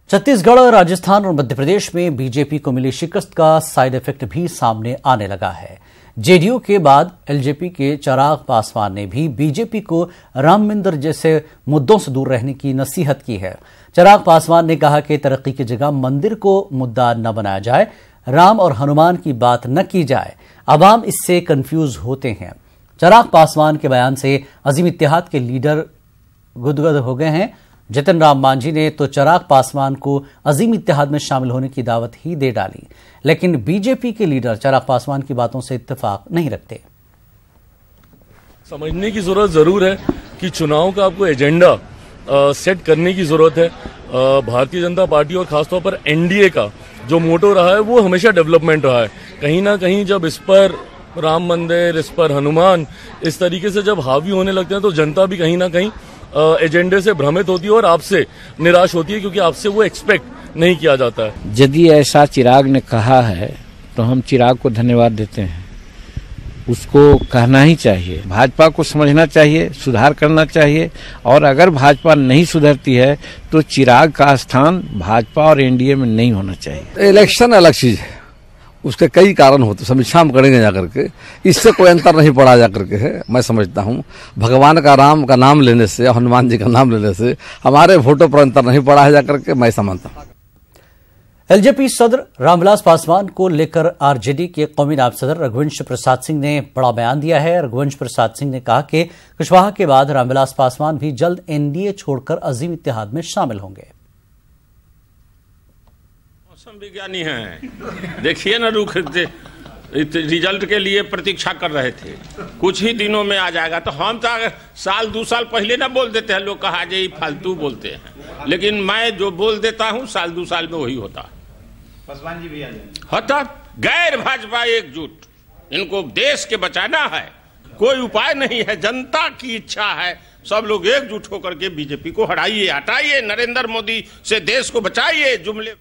छत्तीसगढ़, राजस्थान और मध्य प्रदेश में बीजेपी को मिली शिकस्त का साइड इफेक्ट भी सामने आने लगा है। जेडीयू के बाद एलजेपी के चिराग पासवान ने भी बीजेपी को राम मंदिर जैसे मुद्दों से दूर रहने की नसीहत की है। चिराग पासवान ने कहा कि तरक्की की जगह मंदिर को मुद्दा न बनाया जाए, राम और हनुमान की बात न की जाए, अवाम इससे कंफ्यूज होते हैं। चिराग पासवान के बयान से अजीम इत्तेहाद के लीडर गुदगद हो गए हैं। जितन राम मांझी ने तो चिराग पासवान को अजीम इत्तेहाद में शामिल होने की दावत ही दे डाली, लेकिन बीजेपी के लीडर चिराग पासवान की बातों से इत्तेफाक नहीं रखते। समझने की जरूरत जरूर है कि चुनाव का आपको एजेंडा सेट करने की जरूरत है। भारतीय जनता पार्टी और खासतौर पर एनडीए का जो मोटो रहा है वो हमेशा डेवलपमेंट रहा है। कहीं ना कहीं जब इस पर राम मंदिर, इस पर हनुमान इस तरीके से जब हावी होने लगते हैं तो जनता भी कहीं ना कहीं एजेंडे से भ्रमित होती है और आपसे निराश होती है, क्योंकि आपसे वो एक्सपेक्ट नहीं किया जाता है। यदि ऐसा चिराग ने कहा है तो हम चिराग को धन्यवाद देते हैं। उसको कहना ही चाहिए, भाजपा को समझना चाहिए, सुधार करना चाहिए, और अगर भाजपा नहीं सुधरती है तो चिराग का स्थान भाजपा और एनडीए में नहीं होना चाहिए। इलेक्शन अलग चीज है, उसके कई कारण होते, समीक्षा हम करेंगे जाकर के, इससे कोई अंतर नहीं पड़ा जाकर के है। मैं समझता हूँ भगवान का राम का नाम लेने से, हनुमान जी का नाम लेने से हमारे वोटों पर अंतर नहीं पड़ा है जाकर के, मैं समझता हूँ। एलजेपी सदर रामविलास पासवान को लेकर आरजेडी के कौमी नायब सदर रघुवंश प्रसाद सिंह ने बड़ा बयान दिया है। रघुवंश प्रसाद सिंह ने कहा कि कुशवाहा के बाद रामविलास पासवान भी जल्द एनडीए छोड़कर अजीम इत्तेहाद में शामिल होंगे। मौसम विज्ञानी हैं, देखिए ना, रुख रिजल्ट के लिए प्रतीक्षा कर रहे थे, कुछ ही दिनों में आ जाएगा। तो हम तो साल 2 साल पहले ना बोल देते हैं, लोग कहा जाए फालतू बोलते हैं, लेकिन मैं जो बोल देता हूं साल 2 साल में वही होता। पासवान जी भी आ जाएंगे। होता गैर भाजपा एकजुट, इनको देश के बचाना है, कोई उपाय नहीं है, जनता की इच्छा है, सब लोग एकजुट होकर के बीजेपी को हटाइए, हटाइए, नरेंद्र मोदी से देश को बचाइए। जुमले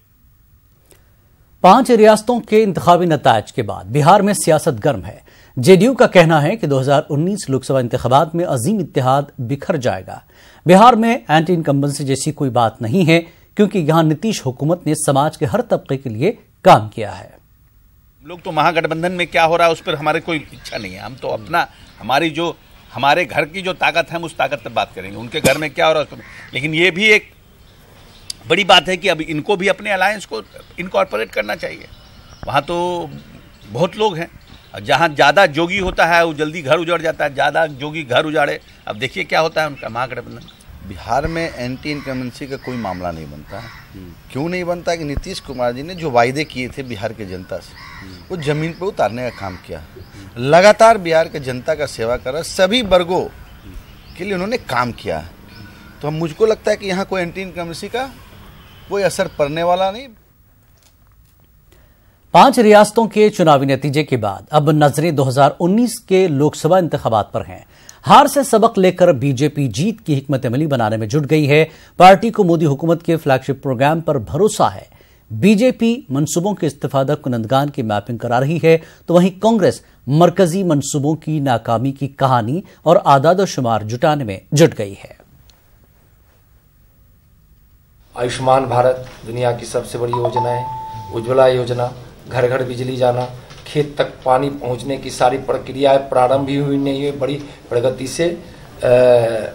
5 रियासतों के इंतखाबी नतायज के बाद बिहार में सियासत गर्म है। जेडीयू का कहना है कि 2019 लोकसभा इंतखाबात में अजीम इत्तेहाद बिखर जाएगा। बिहार में एंटी इनकम्बेंसी जैसी कोई बात नहीं है, क्योंकि यहां नीतीश हुकूमत ने समाज के हर तबके के लिए काम किया है। लोग तो महागठबंधन में क्या हो रहा है उस पर हमारे कोई इच्छा नहीं है। हम तो अपना, हमारे घर की जो ताकत है हम उस ताकत पर बात करेंगे, उनके घर में क्या हो रहा है। लेकिन ये भी एक बड़ी बात है कि अब इनको भी अपने अलायंस को इनकॉर्पोरेट करना चाहिए। वहाँ तो बहुत लोग हैं, जहाँ ज़्यादा जोगी होता है वो जल्दी घर उजड़ जाता है, ज़्यादा जोगी घर उजाड़े। अब देखिए क्या होता है उनका महागठबंधन। बिहार में एंटी इनकम्बेंसी का कोई मामला नहीं बनता है। क्यों नहीं बनता कि नीतीश कुमार जी ने जो वायदे किए थे बिहार के जनता से, वो जमीन पर उतारने का काम किया। लगातार बिहार के जनता का सेवा कर रहा, सभी वर्गों के लिए उन्होंने काम किया। तो मुझको लगता है कि यहाँ कोई एंटी इनकम्बेंसी का कोई असर पड़ने वाला नहीं। 5 रियासतों के चुनावी नतीजे के बाद अब नजरें 2019 के लोकसभा इंतखाबात पर हैं। हार से सबक लेकर बीजेपी जीत की हिकमत अमली बनाने में जुट गई है। पार्टी को मोदी हुकूमत के फ्लैगशिप प्रोग्राम पर भरोसा है। बीजेपी मंसूबों के इस्तेफादा कुनंदगान की मैपिंग करा रही है, तो वहीं कांग्रेस मरकजी मंसूबों की नाकामी की कहानी और आदाद शुमार जुटाने में जुट गई है। आयुष्मान भारत दुनिया की सबसे बड़ी योजना है। उज्ज्वला योजना, घर घर बिजली जाना, खेत तक पानी पहुंचने की सारी प्रक्रियाएं प्रारंभ भी हुई नहीं है, बड़ी प्रगति से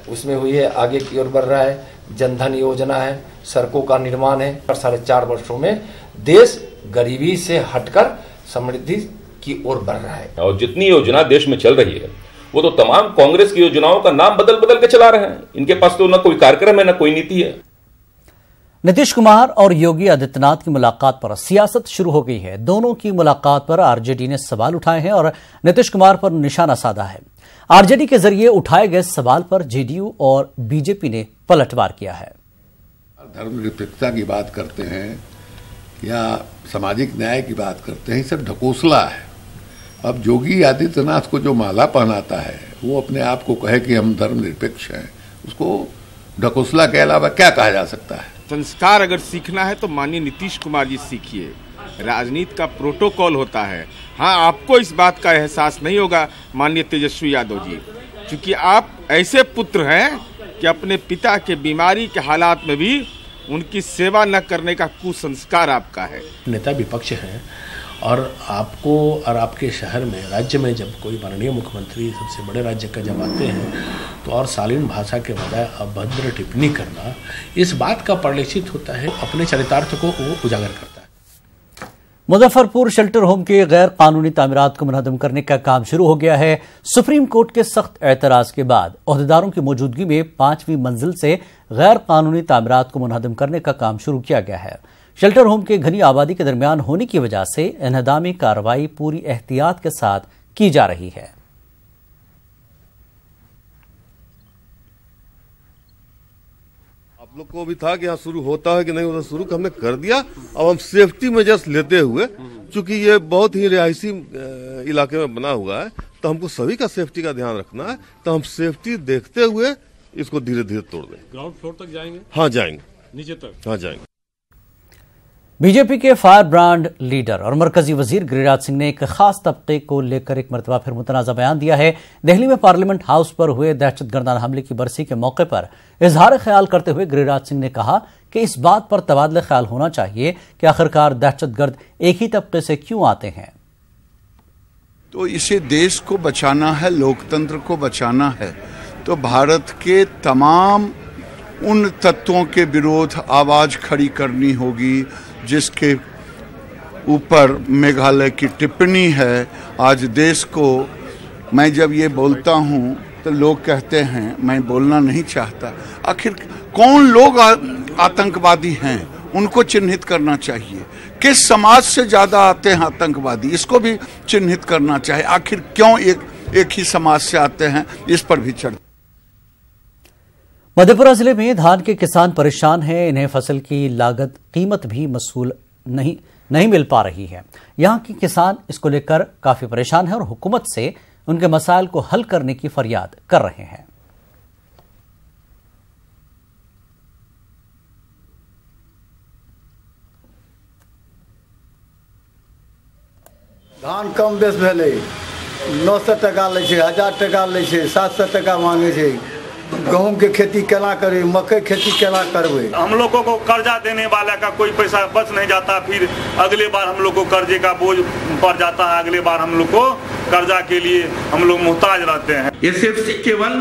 उसमें हुई है, आगे की ओर बढ़ रहा है। जनधन योजना है, सड़कों का निर्माण है, और 4.5 वर्षों में देश गरीबी से हटकर समृद्धि की ओर बढ़ रहा है। और जितनी योजना देश में चल रही है वो तो तमाम कांग्रेस की योजनाओं का नाम बदल बदल के चला रहे हैं। इनके पास तो न कोई कार्यक्रम है, न कोई नीति है। नीतीश कुमार और योगी आदित्यनाथ की मुलाकात पर सियासत शुरू हो गई है। दोनों की मुलाकात पर आरजेडी ने सवाल उठाए हैं और नीतीश कुमार पर निशाना साधा है। आरजेडी के जरिए उठाए गए सवाल पर जेडीयू और बीजेपी ने पलटवार किया है। धर्मनिरपेक्षता की बात करते हैं या सामाजिक न्याय की बात करते हैं, सब ढकोसला है। अब योगी आदित्यनाथ को जो माला पहनाता है वो अपने आप को कहे कि हम धर्मनिरपेक्ष हैं, उसको ढकोसला के अलावा क्या कहा जा सकता है। संस्कार अगर सीखना है तो माननीय नीतीश कुमार जी सीखिए। राजनीति का प्रोटोकॉल होता है। हाँ, आपको इस बात का एहसास नहीं होगा माननीय तेजस्वी यादव जी, क्योंकि आप ऐसे पुत्र हैं कि अपने पिता के बीमारी के हालात में भी उनकी सेवा न करने का कुसंस्कार आपका है। नेता विपक्ष हैं और आपको और आपके शहर में, राज्य में जब कोई माननीय मुख्यमंत्री सबसे बड़े राज्य का जब आते हैं तो और शालीन भाषा के बजाय अभद्र टिप्पणी करना इस बात का परिलक्षित होता है, अपने चरितार्थ को वो उजागर करता है। मुजफ्फरपुर शेल्टर होम के गैर कानूनी तामीरात को मुनहदम करने का काम शुरू हो गया है। सुप्रीम कोर्ट के सख्त एतराज के बाद ओहदेदारों की मौजूदगी में 5वीं मंजिल से गैर कानूनी तामीरात को मुनहदम करने का काम शुरू किया गया है। शेल्टर होम के घनी आबादी के दरमियान होने की वजह से इन्हदामी कार्रवाई पूरी एहतियात के साथ की जा रही है। आप लोग को भी था कि यहाँ शुरू होता है कि नहीं होता, शुरू हमने कर दिया। अब हम सेफ्टी मेजर्स लेते हुए, चूंकि ये बहुत ही रिहायशी इलाके में बना हुआ है, तो हमको सभी का सेफ्टी का ध्यान रखना है, तो हम सेफ्टी देखते हुए इसको धीरे धीरे तोड़ दें। ग्राउंड फ्लोर तक जाएंगे? हाँ जाएंगे, नीचे तक? हाँ जाएंगे। बीजेपी के फायर ब्रांड लीडर और मरकजी वजीर गिरिराज सिंह ने एक खास तबके को लेकर एक मरतबा फिर मुतनाज़ा बयान दिया है। दिल्ली में पार्लियामेंट हाउस पर हुए दहशतगर्दाना हमले की बरसी के मौके पर इजहार ख्याल करते हुए गिरिराज सिंह ने कहा कि इस बात पर तबादला ख्याल होना चाहिए कि आखिरकार दहशतगर्द एक ही तबके से क्यों आते हैं। तो इसे देश को बचाना है, लोकतंत्र को बचाना है, तो भारत के तमाम उन तत्वों के विरोध आवाज खड़ी करनी होगी जिसके ऊपर मेघालय की टिप्पणी है। आज देश को, मैं जब ये बोलता हूँ तो लोग कहते हैं मैं बोलना नहीं चाहता। आखिर कौन लोग आतंकवादी हैं, उनको चिन्हित करना चाहिए। किस समाज से ज्यादा आते हैं आतंकवादी, इसको भी चिन्हित करना चाहिए। आखिर क्यों एक ही समाज से आते हैं, इस पर भी चर्चा। मधेपुरा जिले में धान के किसान परेशान हैं। इन्हें फसल की लागत कीमत भी मसूल नहीं मिल पा रही है। यहां के किसान इसको लेकर काफी परेशान हैं और हुकूमत से उनके मसाइल को हल करने की फरियाद कर रहे हैं। धान कम बेस भेलै, 900 टका लै छै, 1000 टका लै छै, 700 टका मांगे छै। गेहूं के खेती केना करे, मकई खेती केना करबे। हम लोगों को कर्जा देने वाला का कोई पैसा बच नहीं जाता, फिर अगले बार हम लोग को कर्जे का बोझ पड़ जाता है। अगले बार हम लोग को कर्जा के लिए हम लोग मुहताज रहते हैं। एसएफसी केवल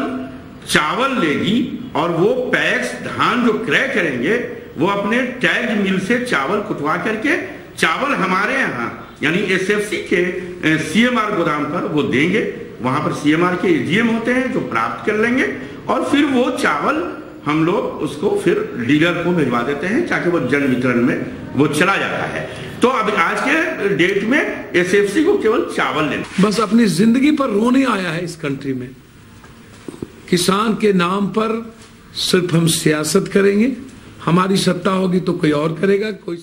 चावल लेगी और वो पैक्स धान जो क्रय करेंगे वो अपने टैग मिल से चावल कुटवा करके चावल हमारे यहाँ यानी एसएफसी के सीएमआर गोदाम पर वो देंगे। वहां पर सीएमआर के एजीएम होते हैं जो प्राप्त कर लेंगे और फिर वो चावल हम लोग उसको फिर डीलर को भिजवा देते हैं ताकि वो जन वितरण में वो चला जाता है। तो अब आज के डेट में एसएफसी को केवल चावल लेना। बस अपनी जिंदगी पर रोने आया है इस कंट्री में। किसान के नाम पर सिर्फ हम सियासत करेंगे, हमारी सत्ता होगी तो कोई और करेगा। कोई